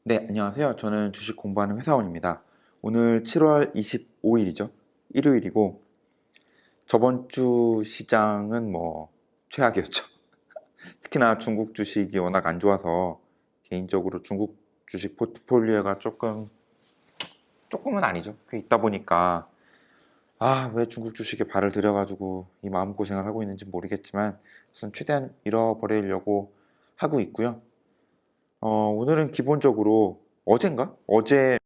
네, 안녕하세요. 저는 주식 공부하는 회사원입니다. 오늘 7월 25일이죠. 일요일이고, 저번 주 시장은 최악이었죠. 특히나 중국 주식이 워낙 안 좋아서, 개인적으로 중국 주식 포트폴리오가 조금은 아니죠. 꽤 있다 보니까, 왜 중국 주식에 발을 들여가지고 이 마음고생을 하고 있는지 모르겠지만, 우선 최대한 잃어버리려고 하고 있고요. 오늘은 기본적으로 어제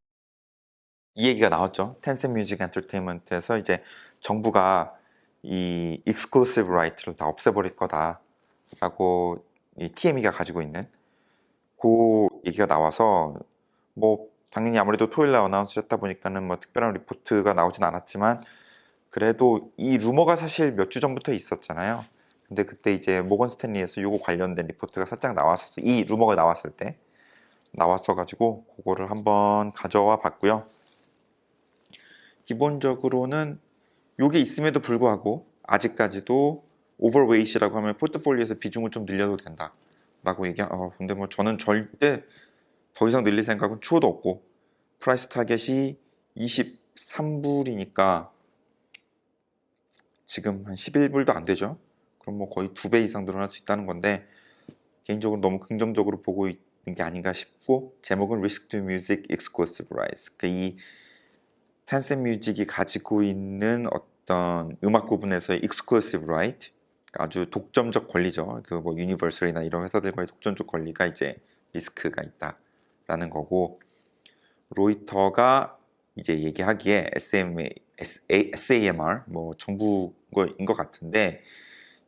이 얘기가 나왔죠. 텐센 뮤직 엔터테인먼트에서 이제 정부가 이 익스클루시브 라이트를 다 없애버릴 거다라고 이 TME가 가지고 있는 그 얘기가 나와서 당연히 아무래도 토요일 날 어나운스 했다 보니까는 특별한 리포트가 나오진 않았지만 그래도 이 루머가 사실 몇 주 전부터 있었잖아요. 근데 그때 이제 모건 스탠리에서 요거 관련된 리포트가 살짝 나왔었어. 이 루머가 나왔을 때 나왔어가지고 그거를 한번 가져와 봤고요. 기본적으로는 요게 있음에도 불구하고 아직까지도 오버웨이시라고 하면 포트폴리오에서 비중을 좀 늘려도 된다 라고 근데 저는 절대 더 이상 늘릴 생각은 추호도 없고 프라이스 타겟이 23불이니까 지금 한 11불도 안 되죠. 그럼 거의 2배 이상 늘어날 수 있다는 건데 개인적으로 너무 긍정적으로 보고 있는 게 아닌가 싶고, 제목은 Risk to Music Exclusive Rights. 이 텐센 뮤직이 가지고 있는 어떤 음악 부분에서의 exclusive right, 아주 독점적 권리죠. 유니버설이나 이런 회사들과의 독점적 권리가 이제 리스크가 있다라는 거고, 로이터가 이제 얘기하기에 SAMR 정부인 것 같은데,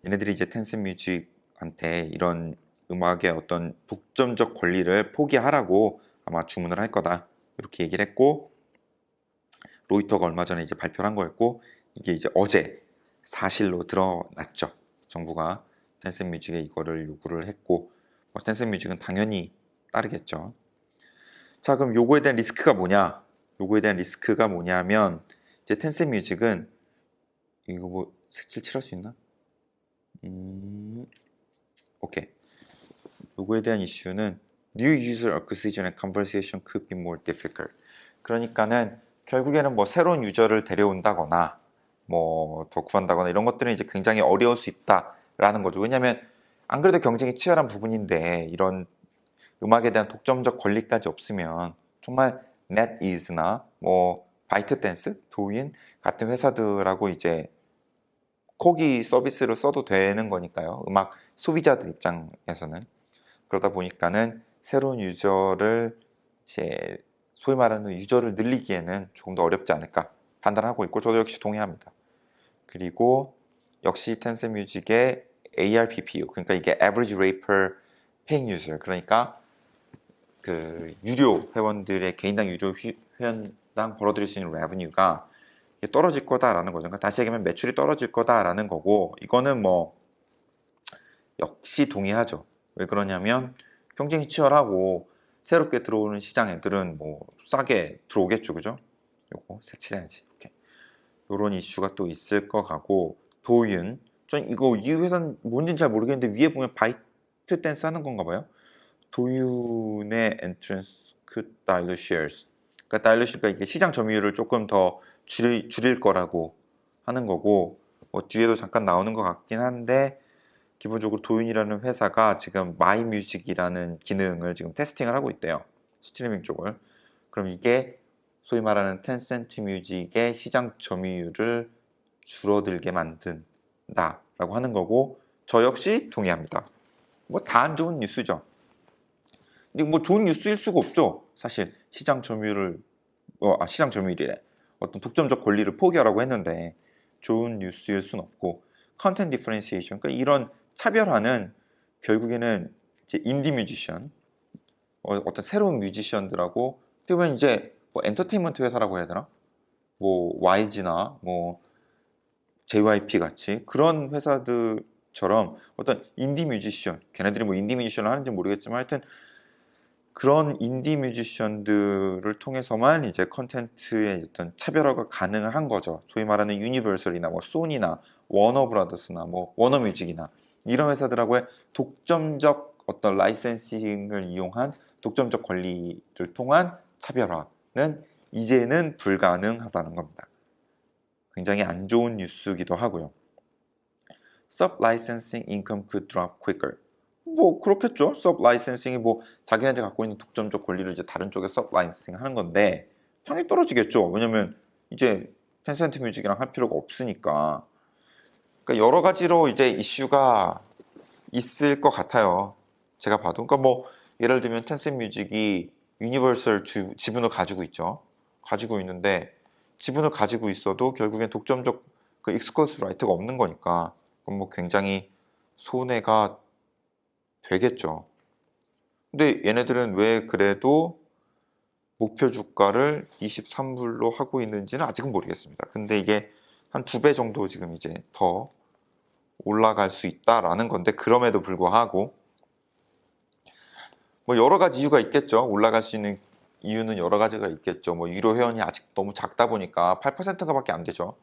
얘네들이 이제 텐센 뮤직한테 이런 음악의 어떤 독점적 권리를 포기하라고 아마 주문을 할 거다 이렇게 얘기를 했고, 로이터가 얼마 전에 이제 발표를 한 거였고, 이게 이제 어제 사실로 드러났죠. 정부가 텐센 뮤직에 이거를 요구를 했고, 텐센 뮤직은 당연히 따르겠죠. 자, 그럼 요거에 대한 리스크가 뭐냐? 요거에 대한 리스크가 뭐냐면, 이제 텐센 뮤직은 이거 색칠 칠할 수 있나? 오케이. 요거에 대한 이슈는 New user acquisition and conversation could be more difficult. 그러니까는 결국에는 새로운 유저를 데려온다거나 더 구한다거나 이런 것들은 이제 굉장히 어려울 수 있다라는 거죠. 왜냐하면 안 그래도 경쟁이 치열한 부분인데 이런 음악에 대한 독점적 권리까지 없으면 정말 넷이즈나 바이트댄스, 도인 같은 회사들하고 이제 코기 서비스를 써도 되는 거니까요. 음악 소비자들 입장에서는. 그러다 보니까는 새로운 유저를 이제 소위 말하는 유저를 늘리기에는 조금 더 어렵지 않을까 판단하고 있고, 저도 역시 동의합니다. 그리고 역시 텐센 뮤직의 ARPPU, 그러니까 이게 Average Rate Per Paying User, 그러니까 그 유료 회원들의 개인당 유료 회원당 벌어들일 수 있는 레버뉴가 떨어질 거다라는 거죠. 그러니까 다시 얘기하면 매출이 떨어질 거다라는 거고, 이거는 역시 동의하죠. 왜 그러냐면 경쟁이 치열하고 새롭게 들어오는 시장 애들은 싸게 들어오겠죠, 그죠? 요거 색칠해야지. 이렇게 요런 이슈가 또 있을 것 같고, 도윤, 전 이 회사는 뭔지는 잘 모르겠는데 위에 보면 바이트 댄스 하는 건가 봐요. 도윤의 엔트런스 그 다일러 쉐어스, 그러니까 다일러 쉐어가 이게 시장 점유율을 조금 더 줄일 거라고 하는 거고, 뒤에도 잠깐 나오는 것 같긴 한데, 기본적으로 도윤이라는 회사가 지금 마이뮤직이라는 기능을 지금 테스팅을 하고 있대요. 스트리밍 쪽을. 그럼 이게 소위 말하는 텐센트 뮤직의 시장 점유율을 줄어들게 만든다라고 하는 거고, 저 역시 동의합니다. 다 안 좋은 뉴스죠. 근데 좋은 뉴스일 수가 없죠. 사실 시장 점유율을 시장 점유율이래. 어떤 독점적 권리를 포기하라고 했는데 좋은 뉴스일 순 없고, 컨텐츠 디퍼런시에이션, 그러니까 이런 차별화는 결국에는 이제 인디 뮤지션, 어떤 새로운 뮤지션들하고, 어떻게 보면 이제 엔터테인먼트 회사라고 해야 되나? YG나 JYP 같이 그런 회사들처럼 어떤 인디 뮤지션, 걔네들이 인디 뮤지션을 하는지 모르겠지만 하여튼 그런 인디 뮤지션들을 통해서만 이제 컨텐츠의 어떤 차별화가 가능한 거죠. 소위 말하는 유니버설이나 소니나 워너브라더스나 워너뮤직이나 이런 회사들하고의 독점적 어떤 라이센싱을 이용한 독점적 권리를 통한 차별화는 이제는 불가능하다는 겁니다. 굉장히 안 좋은 뉴스기도 하고요. Sub-licensing income could drop quicker. 뭐 그렇겠죠. Sub-licensing이 뭐 자기네들 갖고 있는 독점적 권리를 이제 다른 쪽에 Sub-licensing 하는 건데 당연히 떨어지겠죠. 왜냐면 이제 텐센트 뮤직이랑 할 필요가 없으니까. 그러니까 여러 가지로 이제 이슈가 있을 것 같아요. 제가 봐도. 그러니까 뭐 예를 들면 텐센트 뮤직이 유니버설 지분을 가지고 있죠. 가지고 있는데 지분을 가지고 있어도 결국엔 독점적 그 익스클루시브 라이트가 없는 거니까 그럼 뭐 굉장히 손해가 되겠죠. 근데 얘네들은 왜 그래도 목표 주가를 23불로 하고 있는지는 아직은 모르겠습니다. 근데 이게 한 2배 정도 지금 이제 더 올라갈 수 있다라는 건데 그럼에도 불구하고 뭐 여러 가지 이유가 있겠죠. 올라갈 수 있는 이유는 여러 가지가 있겠죠. 뭐 유료 회원이 아직 너무 작다 보니까 8%가밖에 안 되죠.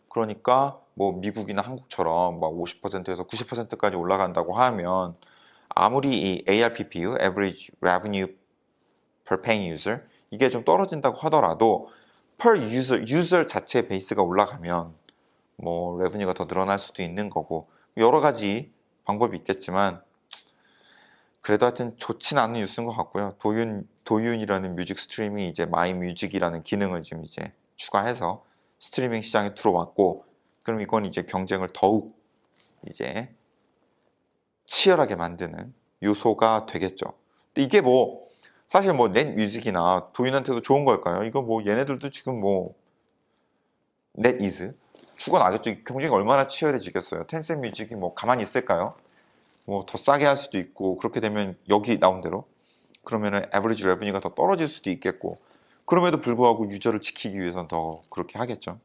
그러니까 뭐 미국이나 한국처럼 막 50%에서 90%까지 올라간다고 하면 아무리 이 ARPPU, Average Revenue Per Paying User 이게 좀 떨어진다고 하더라도 per user 자체 베이스가 올라가면 뭐 레버뉴가 더 늘어날 수도 있는 거고 여러 가지 방법이 있겠지만 그래도 하여튼 좋진 않은 뉴스인 것 같고요. 도윤이라는 뮤직 스트리밍이 이제 마이 뮤직이라는 기능을 지금 이제 추가해서 스트리밍 시장에 들어왔고 그럼 이건 이제 경쟁을 더욱 이제 치열하게 만드는 요소가 되겠죠. 근데 이게 뭐 사실 뭐 넷뮤직이나 도윤한테도 좋은 걸까요? 이거 뭐 얘네들도 지금 뭐 넷이즈 죽어나겠죠. 경쟁이 얼마나 치열해지겠어요. 텐센트 뮤직이 뭐 가만히 있을까요? 뭐 더 싸게 할 수도 있고 그렇게 되면 여기 나온 대로 그러면은 에버리지 레버뉴가 더 떨어질 수도 있겠고 그럼에도 불구하고 유저를 지키기 위해서는 더 그렇게 하겠죠.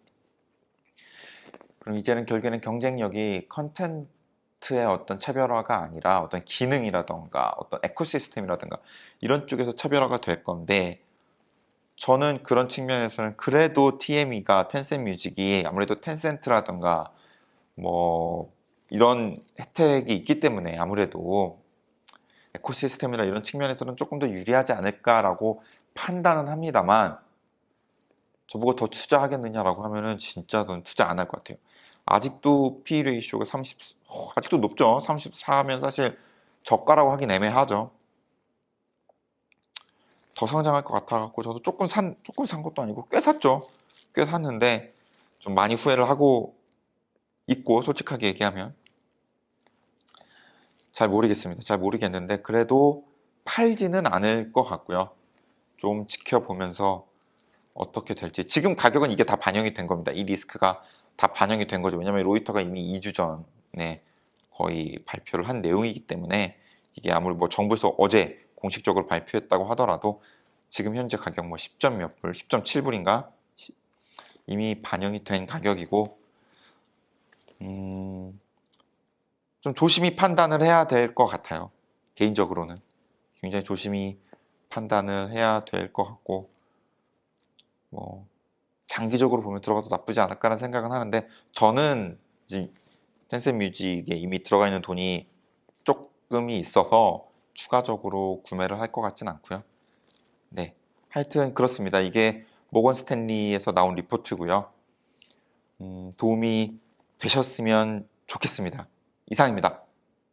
그럼 이제는 결국에는 경쟁력이 컨텐츠의 어떤 차별화가 아니라 어떤 기능이라던가 어떤 에코시스템이라던가 이런 쪽에서 차별화가 될 건데 저는 그런 측면에서는 그래도 TME가 텐센트 뮤직이 아무래도 텐센트라던가 뭐 이런 혜택이 있기 때문에 아무래도 에코시스템이나 이런 측면에서는 조금 더 유리하지 않을까라고 판단은 합니다만 저보고 더 투자하겠느냐라고 하면은 진짜 넌 투자 안 할 것 같아요. 아직도 P/E 레이쇼가 아직도 높죠. 34하면 사실 저가라고 하긴 애매하죠. 더 성장할 것 같아갖고 저도 조금 산 것도 아니고 꽤 샀죠. 꽤 샀는데 좀 많이 후회를 하고 있고 솔직하게 얘기하면 잘 모르겠습니다. 잘 모르겠는데 그래도 팔지는 않을 것 같고요. 좀 지켜보면서 어떻게 될지 지금 가격은 이게 다 반영이 된 겁니다. 이 리스크가 다 반영이 된 거죠. 왜냐하면 로이터가 이미 2주 전에 거의 발표를 한 내용이기 때문에 이게 아무리 뭐 정부에서 어제 공식적으로 발표했다고 하더라도 지금 현재 가격 뭐 10점 몇 불, 10.7불인가 이미 반영이 된 가격이고 좀 조심히 판단을 해야 될 것 같아요. 개인적으로는 굉장히 조심히 판단을 해야 될 것 같고 뭐 장기적으로 보면 들어가도 나쁘지 않을까라는 생각은 하는데 저는 이제 텐센트 뮤직에 이미 들어가 있는 돈이 조금이 있어서 추가적으로 구매를 할 것 같진 않고요. 네, 하여튼 그렇습니다. 이게 모건 스탠리에서 나온 리포트고요. 도움이 되셨으면 좋겠습니다. 이상입니다.